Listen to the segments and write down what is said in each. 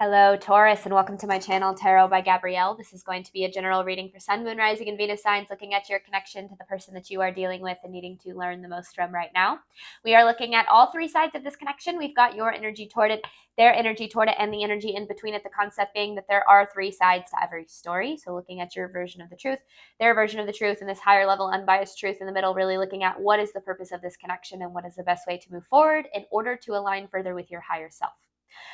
Hello, Taurus, and welcome to my channel, Tarot by Gabrielle. This is going to be a general reading for Sun, Moon, Rising, and Venus signs, looking at your connection to the person that you are dealing with and needing to learn the most from right now. We are looking at all three sides of this connection. We've got your energy toward it, their energy toward it, and the energy in between it, the concept being that there are three sides to every story. So looking at your version of the truth, their version of the truth, and this higher level unbiased truth in the middle, really looking at what is the purpose of this connection and what is the best way to move forward in order to align further with your higher self.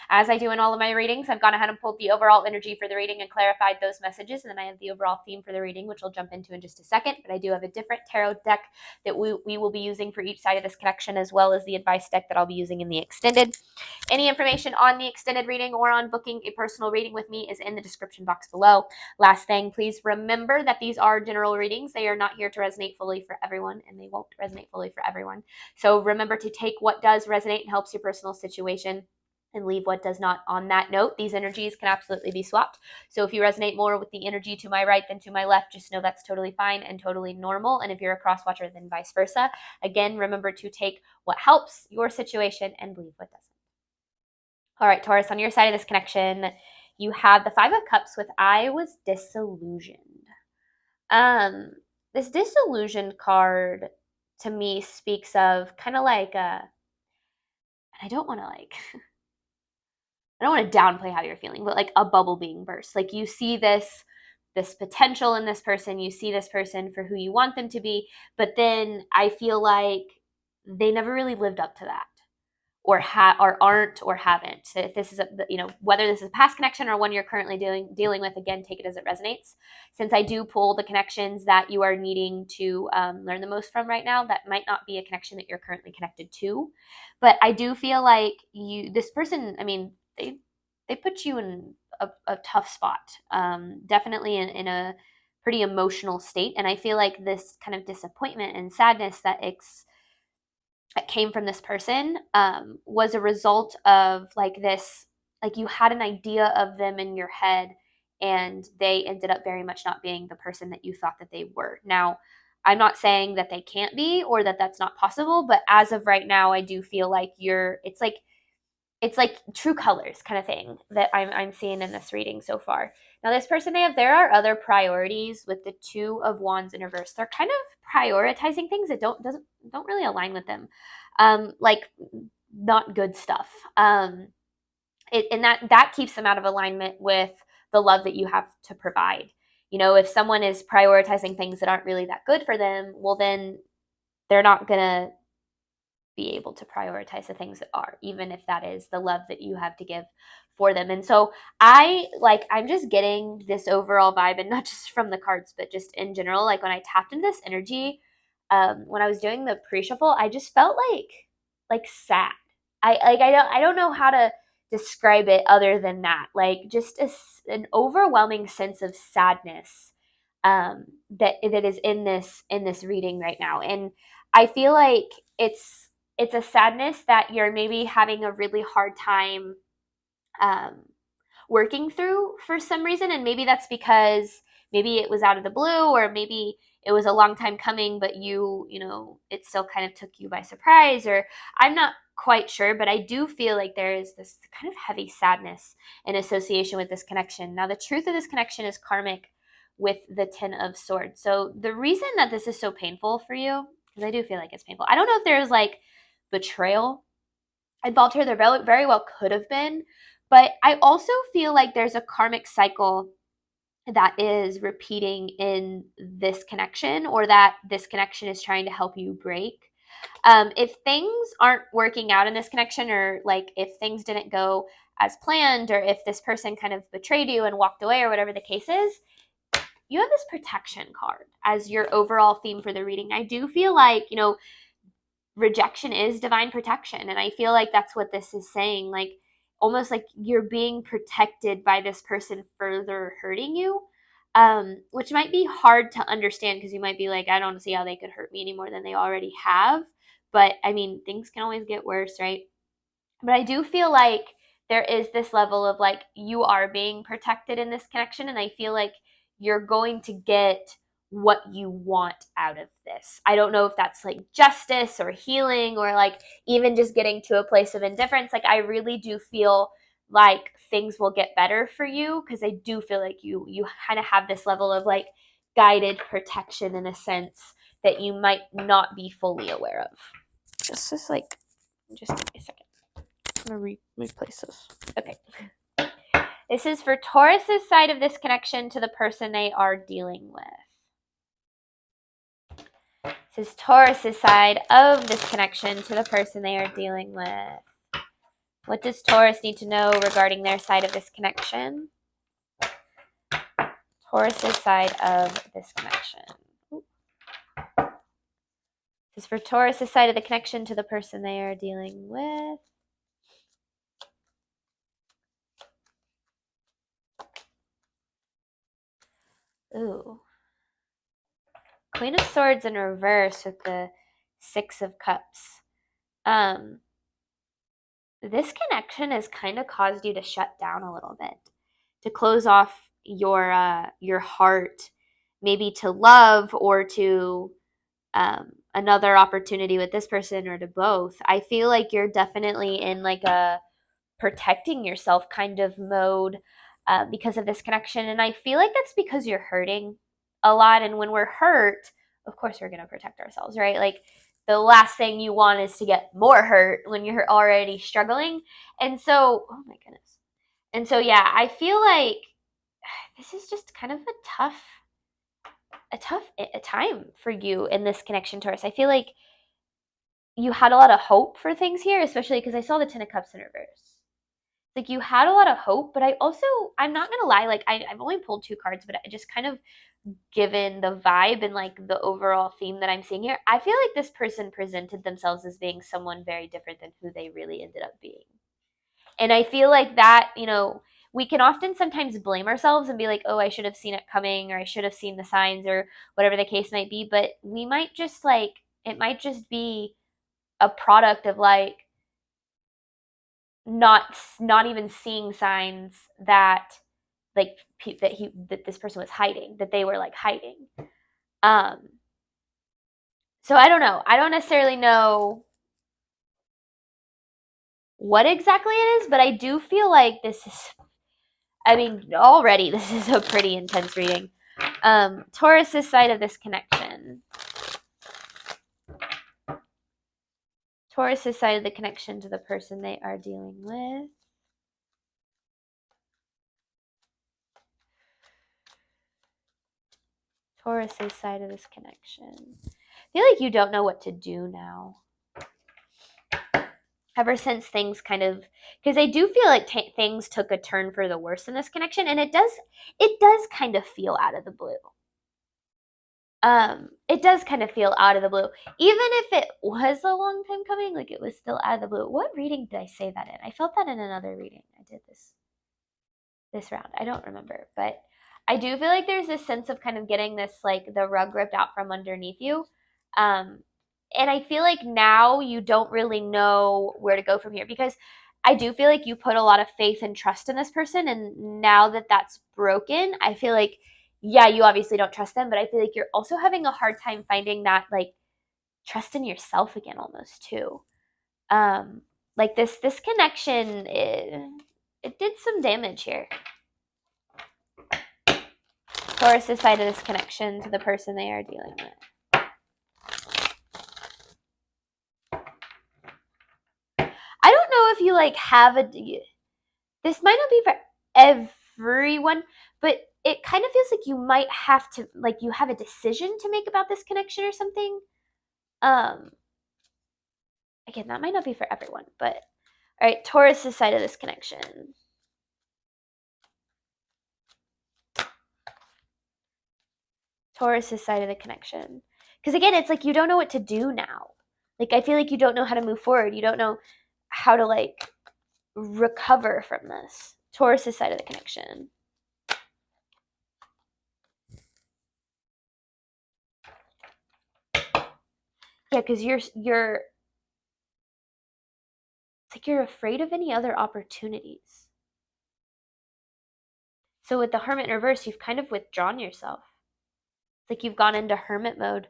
As I do in all of my readings, I've gone ahead and pulled the overall energy for the reading and clarified those messages, and then I have the overall theme for the reading, which we'll jump into in just a second. But I do have a different tarot deck that we will be using for each side of this connection, as well as the advice deck that I'll be using in the extended. Any information on the extended reading or on booking a personal reading with me is in the description box below. Last thing, please remember that these are general readings. They are not here to resonate fully for everyone, and they won't resonate fully for everyone. So remember to take what does resonate and helps your personal situation and leave what does not. On that note, these energies can absolutely be swapped. So if you resonate more with the energy to my right than to my left, just know that's totally fine and totally normal. And if you're a cross watcher, then vice versa. Again, remember to take what helps your situation and leave what doesn't. All right, Taurus, on your side of this connection, you have the Five of Cups with I was disillusioned. This disillusioned card to me speaks of kind of like and I don't want to I don't want to downplay how you're feeling, but like a bubble being burst. Like you see this potential in this person, you see this person for who you want them to be, but then I feel like they never really lived up to that, or aren't or haven't. So if this is whether this is a past connection or one you're currently dealing with, again, take it as it resonates. Since I do pull the connections that you are needing to learn the most from right now, that might not be a connection that you're currently connected to, but I do feel like this person, I mean, they put you in a tough spot, definitely in a pretty emotional state, and I feel like this kind of disappointment and sadness that came from this person was a result of like you had an idea of them in your head, and they ended up very much not being the person that you thought that they were. Now, I'm not saying that they can't be or that that's not possible, but as of right now, I do feel like it's like true colors kind of thing that I'm seeing in this reading so far. Now, this person there are other priorities with the Two of Wands in reverse. They're kind of prioritizing things that don't really align with them, like not good stuff. And that keeps them out of alignment with the love that you have to provide. You know, if someone is prioritizing things that aren't really that good for them, well, then they're not gonna be able to prioritize the things that are, even if that is the love that you have to give for them. And so I'm just getting this overall vibe, and not just from the cards, but just in general. Like when I tapped into this energy, when I was doing the pre-shuffle, I just felt like sad. I don't know how to describe it other than that. Like just an overwhelming sense of sadness that is in this reading right now. And I feel like it's a sadness that you're maybe having a really hard time working through for some reason. And maybe that's because maybe it was out of the blue, or maybe it was a long time coming, but it still kind of took you by surprise, or I'm not quite sure, but I do feel like there is this kind of heavy sadness in association with this connection. Now, the truth of this connection is karmic with the Ten of Swords. So the reason that this is so painful for you, because I do feel like it's painful. I don't know if there's like betrayal involved here. There very well could have been, but I also feel like there's a karmic cycle that is repeating in this connection, or that this connection is trying to help you break. If things aren't working out in this connection, or like if things didn't go as planned, or if this person kind of betrayed you and walked away, or whatever the case is, you have this protection card as your overall theme for the reading. I do feel like, rejection is divine protection. And I feel like that's what this is saying. Like almost like you're being protected by this person further hurting you, which might be hard to understand, because you might be like, I don't see how they could hurt me any more than they already have. But I mean, things can always get worse, right? But I do feel like there is this level of like you are being protected in this connection. And I feel like you're going to get what you want out of this. I don't know if that's like justice or healing, or like even just getting to a place of indifference. Like I really do feel like things will get better for you, because I do feel like you kind of have this level of like guided protection in a sense that you might not be fully aware of. This is like, just give me a second. I'm going to replace this. Okay. This is for Taurus's side of this connection to the person they are dealing with. This is Taurus's side of this connection to the person they are dealing with. What does Taurus need to know regarding their side of this connection? Taurus's side of this connection. This is for Taurus's side of the connection to the person they are dealing with. Ooh. Queen of Swords in reverse with the Six of Cups. This connection has kind of caused you to shut down a little bit, to close off your heart, maybe to love or to another opportunity with this person, or to both. I feel like you're definitely in like a protecting yourself kind of mode because of this connection. And I feel like that's because you're hurting a lot. And when we're hurt, of course, we're going to protect ourselves, right? Like the last thing you want is to get more hurt when you're already struggling. And so, oh my goodness. And so, yeah, I feel like this is just kind of a tough time for you in this connection, Taurus. I feel like you had a lot of hope for things here, especially because I saw the Ten of Cups in reverse. Like you had a lot of hope, but I'm not gonna lie, like I've only pulled 2 cards, but I just kind of, given the vibe and like the overall theme that I'm seeing here, I feel like this person presented themselves as being someone very different than who they really ended up being. And I feel like that, we can often sometimes blame ourselves and be like, oh, I should have seen it coming, or I should have seen the signs, or whatever the case might be. But we might just like, it might just be a product of like not even seeing signs that like that this person was hiding, that they were like hiding. So I don't know. I don't necessarily know what exactly it is, but I do feel like already this is a pretty intense reading. Taurus's side of this connection. Taurus's side of the connection to the person they are dealing with. Taurus's side of this connection. I feel like you don't know what to do now. Ever since things kind of, because I do feel like things took a turn for the worse in this connection, and it does kind of feel out of the blue. It does kind of feel out of the blue, even if it was a long time coming. Like it was still out of the blue. What reading did I say that in? I felt that in another reading I did this round. I don't remember, but I do feel like there's this sense of kind of getting this, like, the rug ripped out from underneath you. And I feel like now you don't really know where to go from here, because I do feel like you put a lot of faith and trust in this person. And now that that's broken, I feel like, yeah, you obviously don't trust them, but I feel like you're also having a hard time finding that, like, trust in yourself again, almost too. Like this connection, it did some damage here. Taurus's side of this connection to the person they are dealing with. I don't know if you like have this might not be for everyone, but it kind of feels like you might have to, like, you have a decision to make about this connection or something. Again, that might not be for everyone, but all right, Taurus's side of this connection. Taurus's side of the connection. Because again, it's like you don't know what to do now. Like I feel like you don't know how to move forward. You don't know how to like recover from this. Taurus's side of the connection. Yeah, because you're it's like you're afraid of any other opportunities. So with the Hermit in reverse, you've kind of withdrawn yourself. It's like you've gone into hermit mode.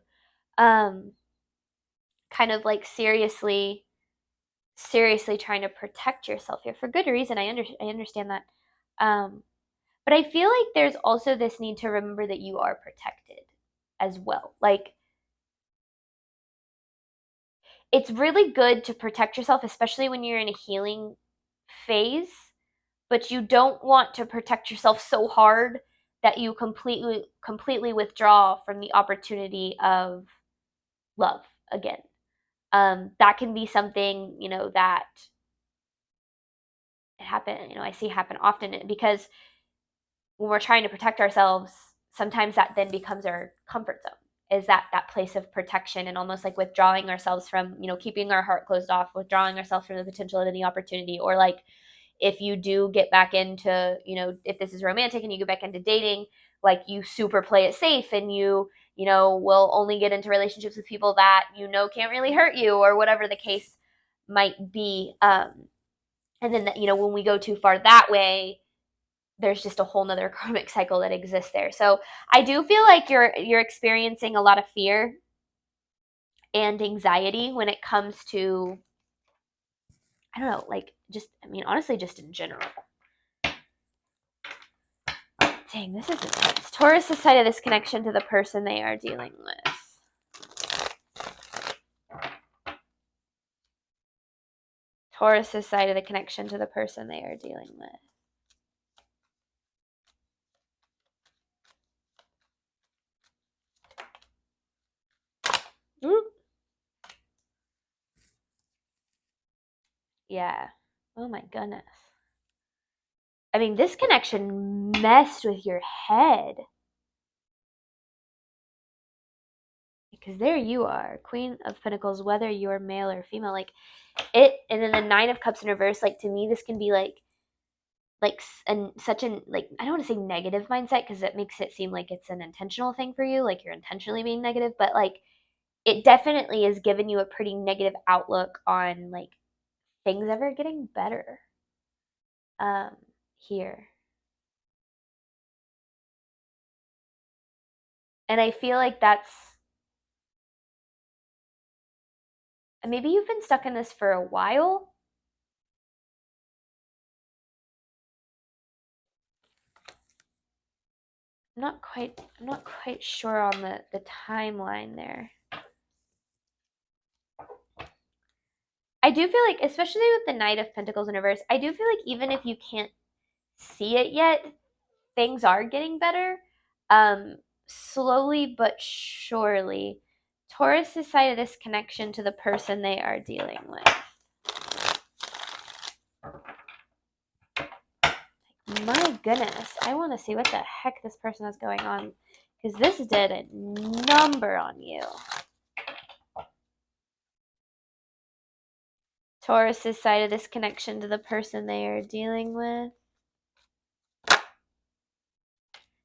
Kind of like seriously seriously trying to protect yourself here for good reason. I understand that. But I feel like there's also this need to remember that you are protected as well. Like, it's really good to protect yourself, especially when you're in a healing phase, but you don't want to protect yourself so hard that you completely withdraw from the opportunity of love again. That can be something, that it happen, I see happen often, because when we're trying to protect ourselves, sometimes that then becomes our comfort zone, is that place of protection, and almost like withdrawing ourselves from, keeping our heart closed off, withdrawing ourselves from the potential of any opportunity. Or like, if you do get back into, if this is romantic and you get back into dating, like, you super play it safe, and will only get into relationships with people that can't really hurt you, or whatever the case might be. And then when we go too far that way, there's just a whole nother karmic cycle that exists there. So I do feel like you're experiencing a lot of fear and anxiety when it comes to, I don't know, like, just, honestly, just in general. Dang, this is intense. Taurus decided this connection to the person they are dealing with. Taurus decided the connection to the person they are dealing with. Yeah. Oh my goodness. I mean, this connection messed with your head. Because there you are, Queen of Pentacles, whether you're male or female, like it. And then the Nine of Cups in reverse, like, to me, this can be like such an, like, I don't want to say negative mindset, because it makes it seem like it's an intentional thing for you, like you're intentionally being negative, but like, it definitely has given you a pretty negative outlook on, like, things ever getting better here. And I feel like that's, maybe you've been stuck in this for a while. I'm not quite sure on the timeline there. I do feel like, especially with the Knight of Pentacles in reverse, I do feel like even if you can't see it yet, things are getting better. Slowly but surely. Taurus decided this connection to the person they are dealing with. My goodness, I want to see what the heck this person has going on, because this did a number on you. Taurus decided this connection to the person they are dealing with.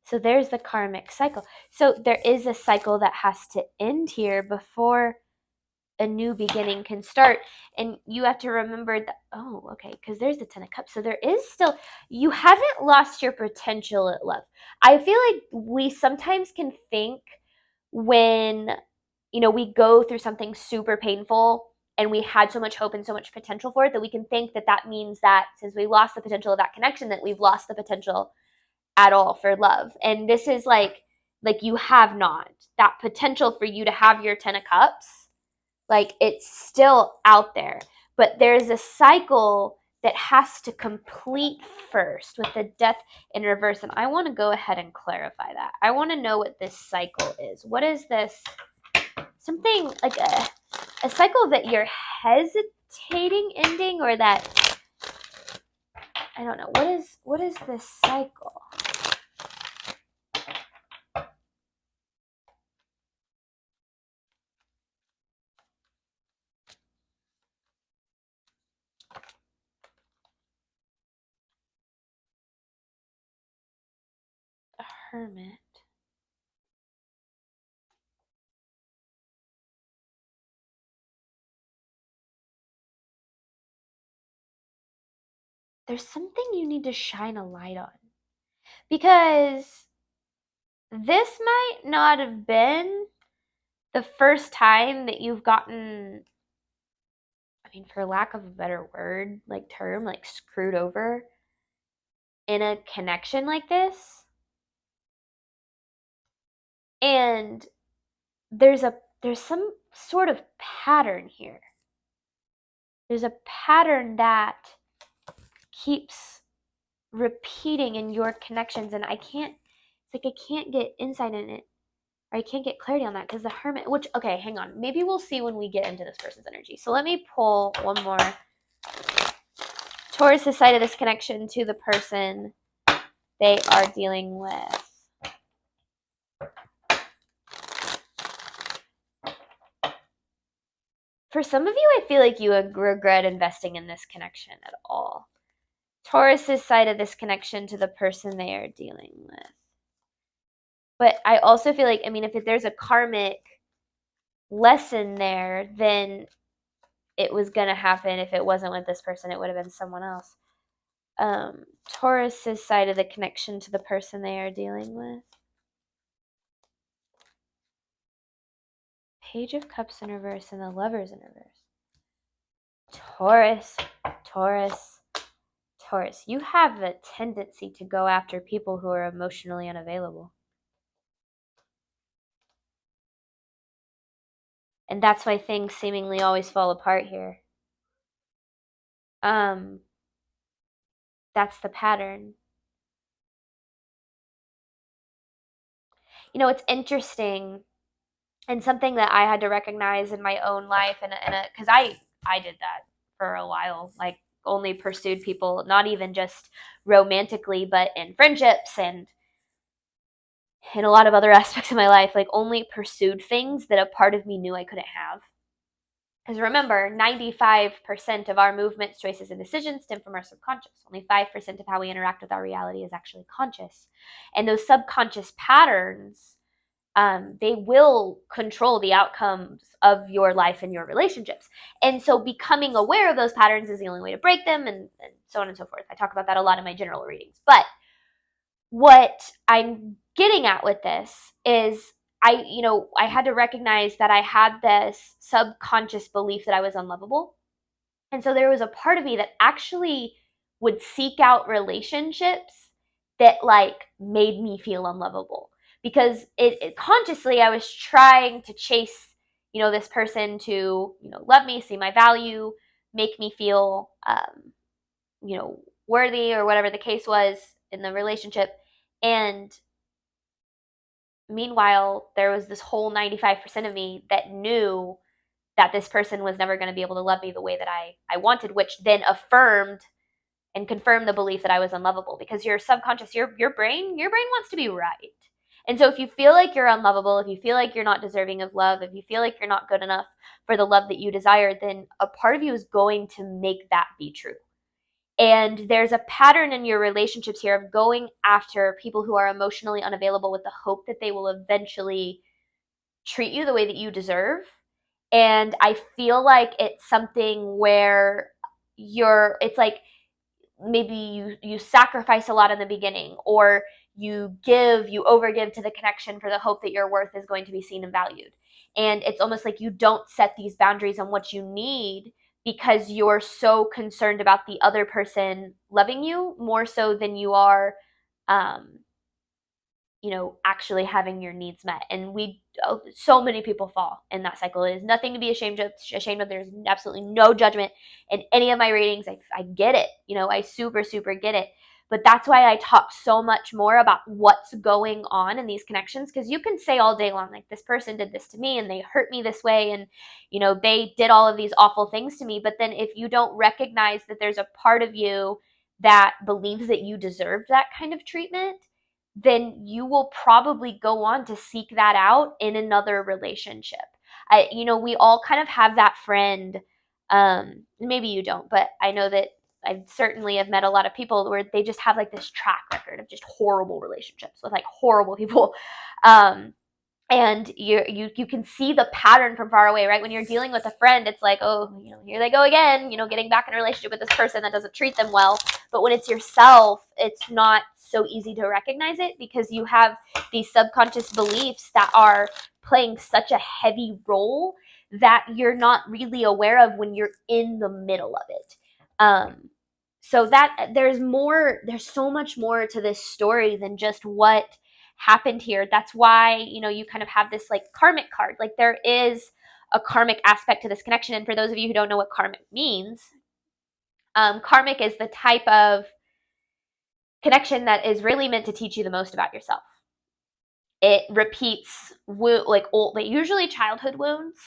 So there's the karmic cycle. So there is a cycle that has to end here before a new beginning can start. And you have to remember that, oh, okay, because there's the Ten of Cups. So there is still, you haven't lost your potential at love. I feel like we sometimes can think, when, we go through something super painful and we had so much hope and so much potential for it, that we can think that that means that since we lost the potential of that connection, that we've lost the potential at all for love. And this is like you have not. That potential for you to have your Ten of Cups, like, it's still out there. But there's a cycle that has to complete first with the Death in reverse. And I want to go ahead and clarify that. I want to know what this cycle is. What is this? Something like a cycle that you're hesitating ending, or that, I don't know. What is this cycle? A Hermit. There's something you need to shine a light on, because this might not have been the first time that you've gotten, mean, for lack of a better word, like term, like screwed over in a connection like this. And there's some sort of pattern here. There's a pattern that keeps repeating in your connections, and it's like I can't get insight in it, or I can't get clarity on that, because the Hermit, which, okay, hang on, maybe we'll see when we get into this person's energy. So let me pull one more. Taurus's side of this connection to the person they are dealing with. For some of you, I feel like you regret investing in this connection at all. Taurus's side of this connection to the person they are dealing with. But I also feel like, I mean, if there's a karmic lesson there, then it was going to happen. If it wasn't with this person, it would have been someone else. Taurus's side of the connection to the person they are dealing with. Page of Cups in reverse and the Lovers in reverse. Taurus, Taurus, Taurus. You have a tendency to go after people who are emotionally unavailable. And that's why things seemingly always fall apart here. That's the pattern. You know, it's interesting, and something that I had to recognize in my own life, and because I did that for a while, like only pursued people, not even just romantically, but in friendships and in a lot of other aspects of my life, like only pursued things that a part of me knew I couldn't have. Because remember, 95% of our movements, choices, and decisions stem from our subconscious. Only 5% of how we interact with our reality is actually conscious. And those subconscious patterns, they will control the outcomes of your life and your relationships. And so becoming aware of those patterns is the only way to break them, and so on and so forth. I talk about that a lot in my general readings. But what I'm getting at with this is I had to recognize that I had this subconscious belief that I was unlovable. And so there was a part of me that actually would seek out relationships that like made me feel unlovable, because it consciously I was trying to chase, this person to, love me, see my value, make me feel, worthy, or whatever the case was in the relationship. And meanwhile, there was this whole 95% of me that knew that this person was never going to be able to love me the way that I wanted, which then affirmed and confirmed the belief that I was unlovable, because your subconscious, your brain wants to be right. And so if you feel like you're unlovable, if you feel like you're not deserving of love, if you feel like you're not good enough for the love that you desire, then a part of you is going to make that be true. And there's a pattern in your relationships here of going after people who are emotionally unavailable with the hope that they will eventually treat you the way that you deserve. And I feel like it's something where it's like maybe you sacrifice a lot in the beginning, or you overgive to the connection for the hope that your worth is going to be seen and valued. And it's almost like you don't set these boundaries on what you need, because you're so concerned about the other person loving you more so than you are, actually having your needs met. And so many people fall in that cycle. It is nothing to be ashamed of. There's absolutely no judgment in any of my readings. I get it. I super, super get it. But that's why I talk so much more about what's going on in these connections, because you can say all day long, like, this person did this to me and they hurt me this way, and, they did all of these awful things to me. But then if you don't recognize that there's a part of you that believes that you deserved that kind of treatment, then you will probably go on to seek that out in another relationship. We all kind of have that friend. Maybe you don't, but I know that I certainly have met a lot of people where they just have like this track record of just horrible relationships with like horrible people. And you can see the pattern from far away, right? When you're dealing with a friend, it's like, oh, here they go again, getting back in a relationship with this person that doesn't treat them well. But when it's yourself, it's not so easy to recognize it, because you have these subconscious beliefs that are playing such a heavy role that you're not really aware of when you're in the middle of it. So that there's so much more to this story than just what happened here. That's why, you kind of have this like karmic card. Like there is a karmic aspect to this connection. And for those of you who don't know what karmic means, karmic is the type of connection that is really meant to teach you the most about yourself. It repeats like old, like usually childhood wounds.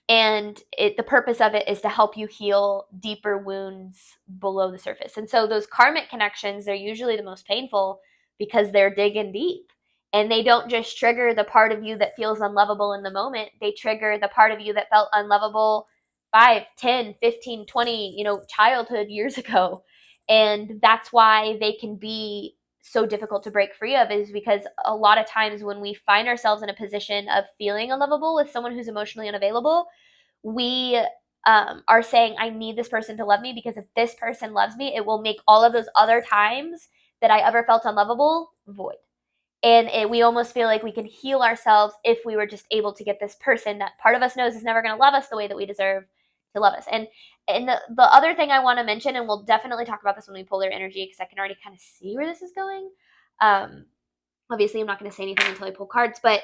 And the purpose of it is to help you heal deeper wounds below the surface. And so those karmic connections, they're usually the most painful because they're digging deep. And they don't just trigger the part of you that feels unlovable in the moment. They trigger the part of you that felt unlovable 5, 10, 15, 20, childhood years ago. And that's why they can be so difficult to break free of, is because a lot of times when we find ourselves in a position of feeling unlovable with someone who's emotionally unavailable, we are saying, I need this person to love me, because if this person loves me, it will make all of those other times that I ever felt unlovable void. And we almost feel like we can heal ourselves if we were just able to get this person that part of us knows is never going to love us the way that we deserve to love us. And the other thing I want to mention, and we'll definitely talk about this when we pull their energy, because I can already kind of see where this is going. Obviously, I'm not going to say anything until I pull cards, but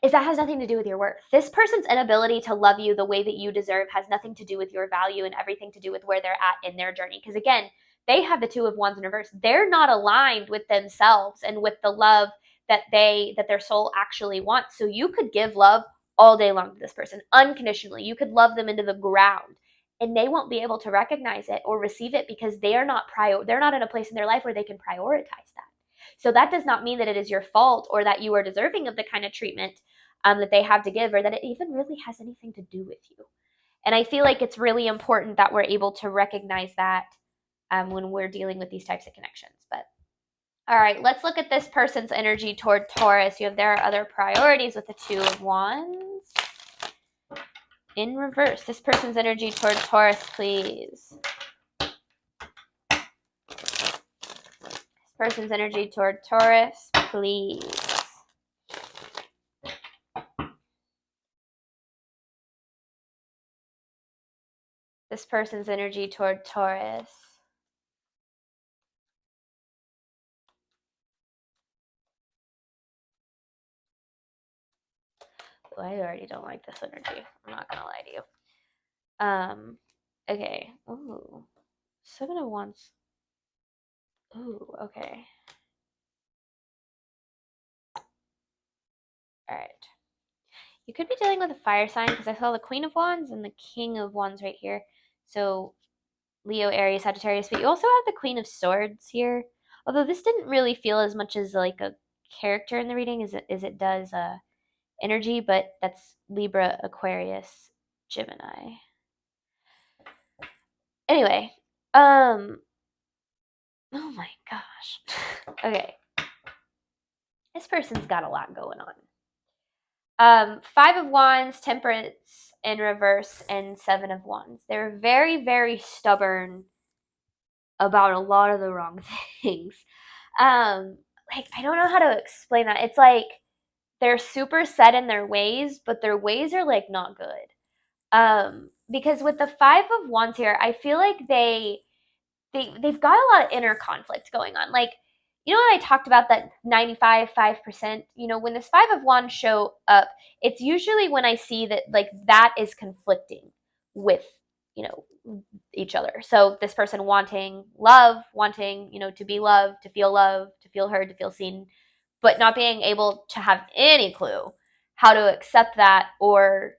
is that has nothing to do with your worth. This person's inability to love you the way that you deserve has nothing to do with your value, and everything to do with where they're at in their journey. Because again, they have the 2 of Wands in reverse. They're not aligned with themselves and with the love that their soul actually wants. So you could give love all day long to this person unconditionally. You could love them into the ground, and they won't be able to recognize it or receive it because they're not in a place in their life where they can prioritize that. So that does not mean that it is your fault or that you are deserving of the kind of treatment that they have to give, or that it even really has anything to do with you. And I feel like it's really important that we're able to recognize that when we're dealing with these types of connections. But all right, let's look at this person's energy toward Taurus. You have their other priorities with the 2 of Wands in reverse. This person's energy toward Taurus, please. Person's energy toward Taurus, please. This person's energy toward Taurus. Oh, I already don't like this energy. I'm not gonna lie to you. Okay. Ooh. 7 of Wands. Ooh, okay. All right. You could be dealing with a fire sign, because I saw the Queen of Wands and the King of Wands right here. So Leo, Aries, Sagittarius, but you also have the Queen of Swords here. Although this didn't really feel as much as like a character in the reading as it does energy, but that's Libra, Aquarius, Gemini. Anyway, oh my gosh. Okay. This person's got a lot going on. 5 of Wands, Temperance in reverse, and 7 of Wands. They're very, very stubborn about a lot of the wrong things. Like, I don't know how to explain that. It's like they're super set in their ways, but their ways are like not good. Because with the 5 of Wands here, I feel like they've got a lot of inner conflict going on. Like, when I talked about that 95.5%, when this 5 of Wands show up, it's usually when I see that like that is conflicting with, each other. So this person wanting love, wanting, to be loved, to feel heard, to feel seen, but not being able to have any clue how to accept that or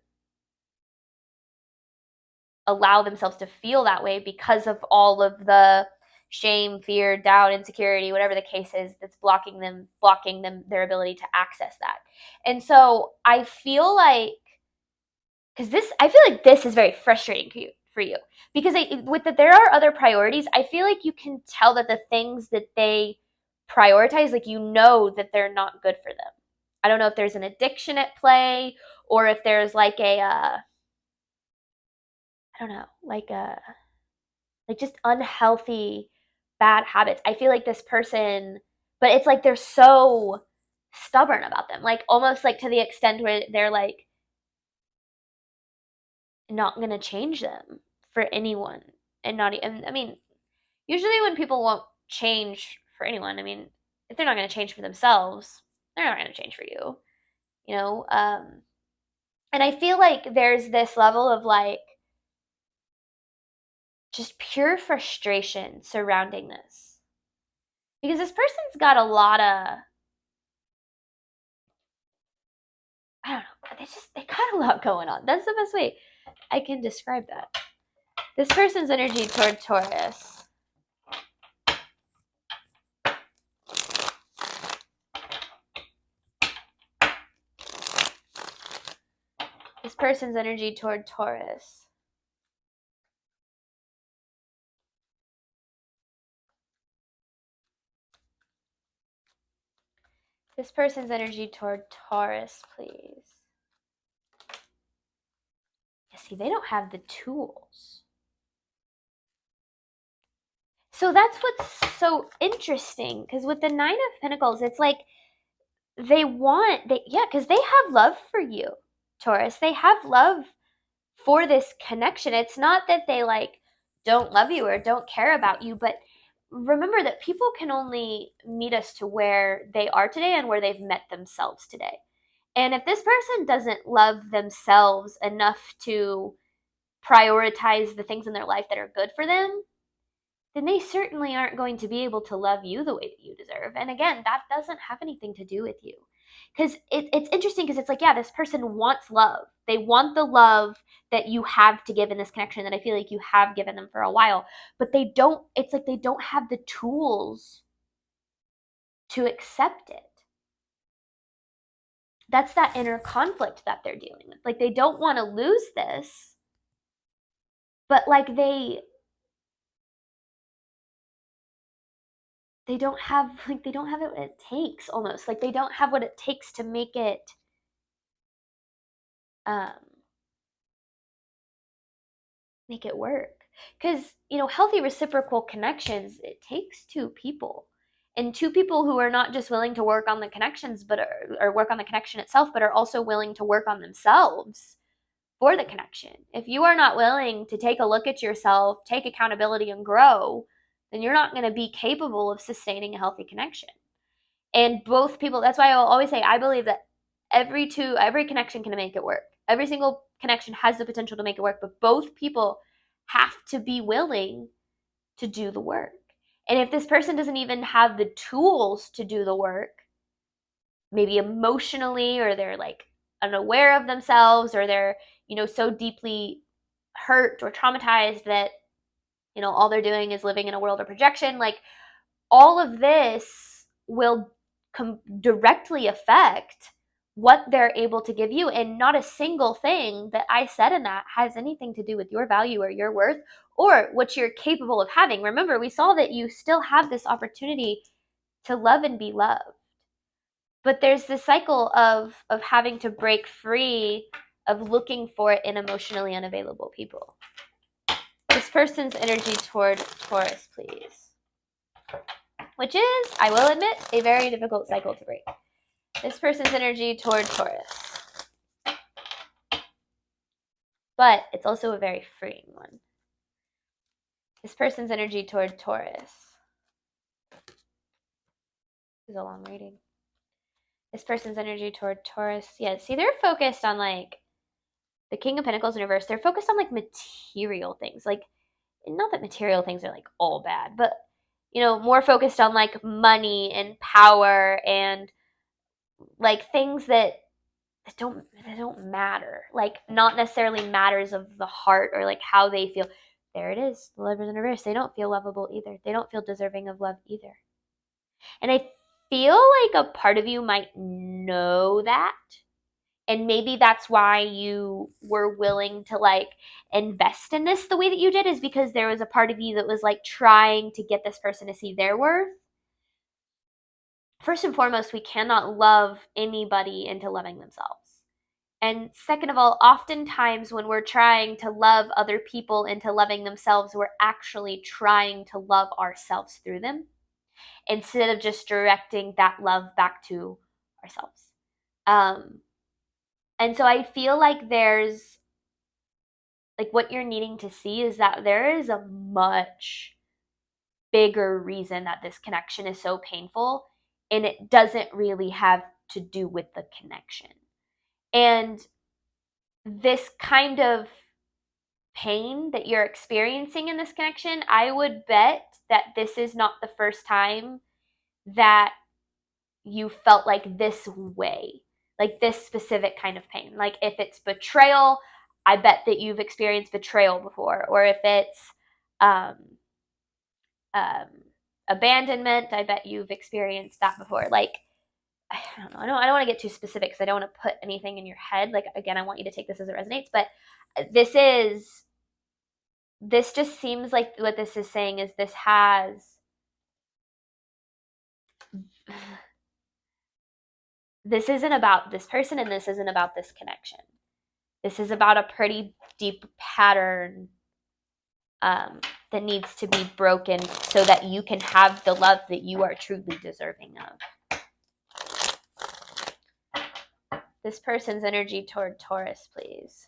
allow themselves to feel that way because of all of the shame, fear, doubt, insecurity, whatever the case is, that's blocking them their ability to access that. And so I feel like, I feel like this is very frustrating for you because there are other priorities. I feel like you can tell that the things that they prioritize, like, that they're not good for them. I don't know if there's an addiction at play, or if there's like I don't know, like just unhealthy bad habits. I feel like this person, but it's like they're so stubborn about them, like almost like to the extent where they're like not gonna change them for anyone. And not, and I mean, usually when people won't change for anyone, I mean, if they're not gonna change for themselves, they're not gonna change for you, you know. And I feel like there's this level of like just pure frustration surrounding this, because this person's got a lot of, I don't know, they got a lot going on. That's the best way I can describe that. This person's energy toward Taurus. This person's energy toward Taurus. This person's energy toward Taurus, please. See, they don't have the tools. So that's what's so interesting, because with the Nine of Pentacles, it's like they want, because they have love for you, Taurus. They have love for this connection. It's not that they like don't love you or don't care about you, but remember that people can only meet us to where they are today and where they've met themselves today. And if this person doesn't love themselves enough to prioritize the things in their life that are good for them, then they certainly aren't going to be able to love you the way that you deserve. And again, that doesn't have anything to do with you. Because it's interesting, because it's like, yeah, this person wants love. They want the love that you have to give in this connection that I feel like you have given them for a while. But they don't, it's like they don't have the tools to accept it. That's that inner conflict that they're dealing with. Like, they don't want to lose this, but like they don't have, like, they don't have what it takes, almost like they don't have what it takes to make it um make it work. Because, you know, healthy reciprocal connections, it takes two people, and two people who are not just willing to work on the connections, but or work on the connection itself, but are also willing to work on themselves for the connection. If you are not willing to take a look at yourself, take accountability, and grow, then you're not going to be capable of sustaining a healthy connection. And both people, that's why I'll always say, I believe that every connection can make it work. Every single connection has the potential to make it work, but both people have to be willing to do the work. And if this person doesn't even have the tools to do the work, maybe emotionally, or they're like unaware of themselves, or they're, you know, so deeply hurt or traumatized that, you know, all they're doing is living in a world of projection, like all of this will directly affect what they're able to give you. And not a single thing that I said in that has anything to do with your value or your worth or what you're capable of having. Remember, we saw that you still have this opportunity to love and be loved. But there's this cycle of having to break free of looking for it in emotionally unavailable people. This person's energy toward Taurus, please. Which is, I will admit, a very difficult cycle to break. This person's energy toward Taurus. But it's also a very freeing one. This person's energy toward Taurus. This is a long reading. This person's energy toward Taurus. Yeah, see, they're focused on like the King of Pentacles in reverse. They're focused on like material things. Like, not that material things are like all bad, but, you know, more focused on like money and power and like things that don't matter, like not necessarily matters of the heart or like how they feel. There it is, the Lovers in reverse. They don't feel lovable either. They don't feel deserving of love either. And I feel like a part of you might know that, and maybe that's why you were willing to like invest in this the way that you did, is because there was a part of you that was like trying to get this person to see their worth. First and foremost, we cannot love anybody into loving themselves. And second of all, oftentimes when we're trying to love other people into loving themselves, we're actually trying to love ourselves through them, instead of just directing that love back to ourselves. And so I feel like there's, like, what you're needing to see is that there is a much bigger reason that this connection is so painful, and it doesn't really have to do with the connection. And this kind of pain that you're experiencing in this connection, I would bet that this is not the first time that you felt like this way, like this specific kind of pain. Like if it's betrayal, I bet that you've experienced betrayal before. Or if it's um, um, abandonment, I bet you've experienced that before. Like, I don't know. I don't want to get too specific because I don't want to put anything in your head. Like, again, I want you to take this as it resonates. But this just seems like what this is saying is this isn't about this person, and this isn't about this connection. This is about a pretty deep pattern that needs to be broken so that you can have the love that you are truly deserving of. This person's energy toward Taurus, please.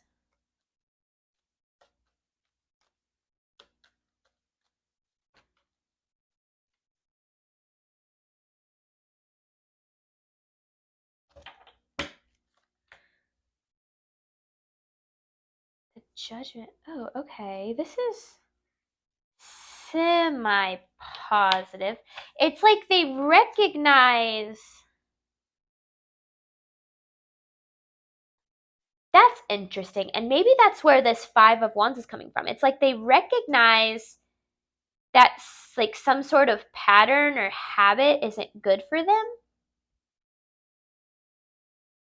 The Judgment. Oh, okay. This is semi-positive. It's like they recognize. That's interesting. And maybe that's where this Five of Wands is coming from. It's like they recognize that like some sort of pattern or habit isn't good for them.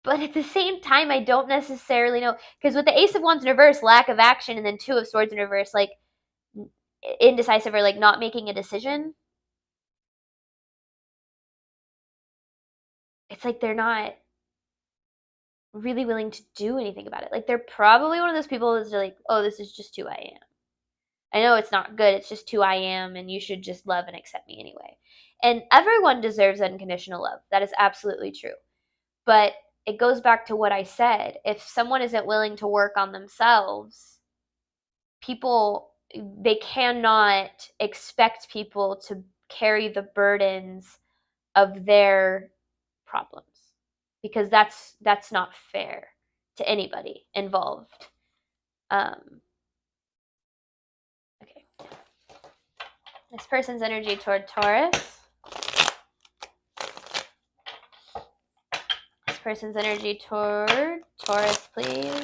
But at the same time, I don't necessarily know. Because with the Ace of Wands in reverse, lack of action, and then Two of Swords in reverse, like indecisive or like not making a decision. It's like they're not really willing to do anything about it. Like they're probably one of those people that's like, oh, this is just who I am. I know it's not good. It's just who I am, and you should just love and accept me anyway. And everyone deserves unconditional love. That is absolutely true. But it goes back to what I said. If someone isn't willing to work on themselves, they cannot expect people to carry the burdens of their problems, because that's not fair to anybody involved. Okay. This person's energy toward Taurus. This person's energy toward Taurus, please.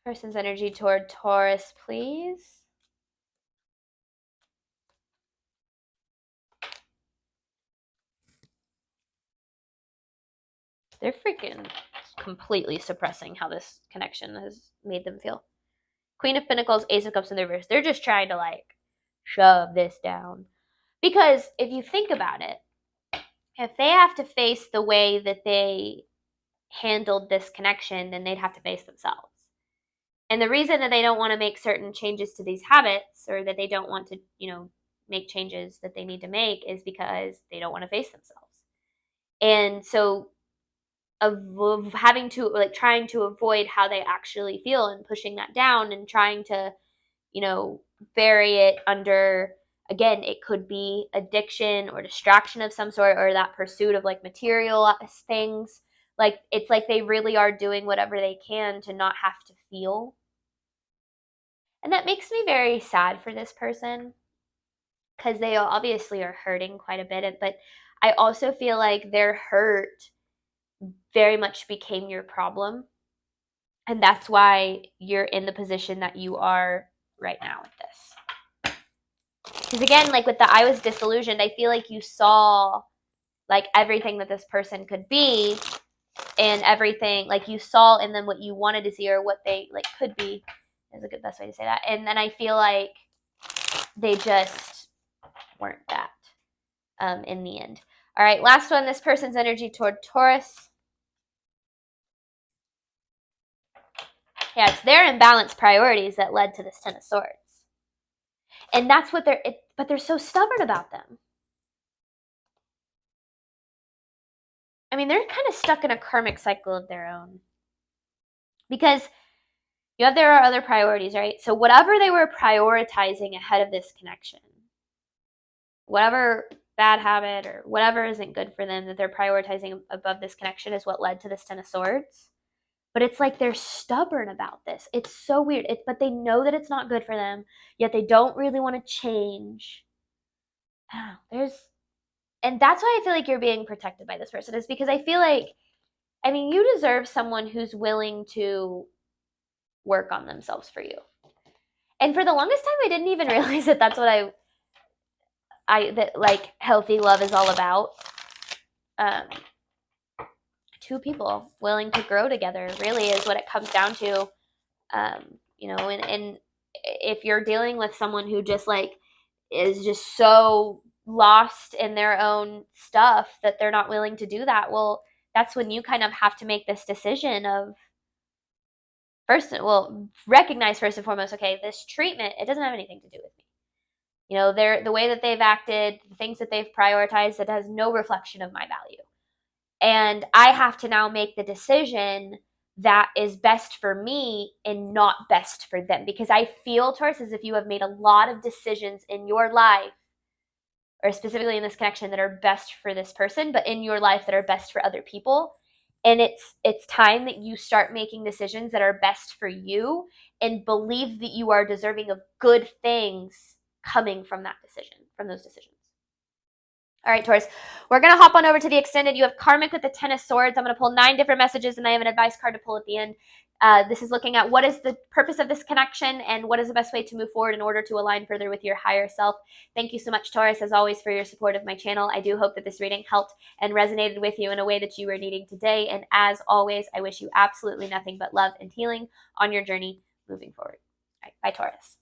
This person's energy toward Taurus, please. They're freaking completely suppressing how this connection has made them feel. Queen of Pentacles, Ace of Cups in the reverse. They're just trying to like shove this down. Because if you think about it, if they have to face the way that they handled this connection, then they'd have to face themselves. And the reason that they don't want to make certain changes to these habits, or that they don't want to, make changes that they need to make, is because they don't want to face themselves. And so of having to like trying to avoid how they actually feel and pushing that down and trying to bury it under, again, it could be addiction or distraction of some sort, or that pursuit of like material things. Like it's like they really are doing whatever they can to not have to feel. And that makes me very sad for this person, because they obviously are hurting quite a bit, but I also feel like their hurt very much became your problem. And that's why you're in the position that you are right now with this. Because again, like with the I was disillusioned, I feel like you saw like everything that this person could be, and everything, like you saw in them what you wanted to see, or what they like could be, is a good best way to say that. And then I feel like they just weren't that in the end. All right, last one, this person's energy toward Taurus. Yeah, it's their imbalanced priorities that led to this Ten of Swords. And that's what but they're so stubborn about them. I mean, they're kind of stuck in a karmic cycle of their own. Because there are other priorities, right? So whatever they were prioritizing ahead of this connection, whatever bad habit or whatever isn't good for them that they're prioritizing above this connection is what led to this Ten of Swords. But it's like they're stubborn about this. It's so weird. But they know that it's not good for them, yet they don't really want to change. I don't know. And that's why I feel like you're being protected by this person, is because I feel like, I mean, you deserve someone who's willing to work on themselves for you. And for the longest time, I didn't even realize that that's what that like healthy love is all about. Two people willing to grow together really is what it comes down to. And if you're dealing with someone who just like is just so lost in their own stuff that they're not willing to do that, well, that's when you kind of have to make this decision of recognize first and foremost, okay, this treatment, it doesn't have anything to do with me. The way that they've acted, the things that they've prioritized, that has no reflection of my value. And I have to now make the decision that is best for me and not best for them. Because I feel, Taurus, as if you have made a lot of decisions in your life, or specifically in this connection, that are best for this person, but in your life that are best for other people. And it's time that you start making decisions that are best for you and believe that you are deserving of good things coming from those decisions. All right, Taurus, we're going to hop on over to the extended. You have Karmic with the Ten of Swords. I'm going to pull 9 different messages, and I have an advice card to pull at the end. This is looking at what is the purpose of this connection and what is the best way to move forward in order to align further with your higher self. Thank you so much, Taurus, as always, for your support of my channel. I do hope that this reading helped and resonated with you in a way that you were needing today. And as always, I wish you absolutely nothing but love and healing on your journey moving forward. All right, bye, Taurus.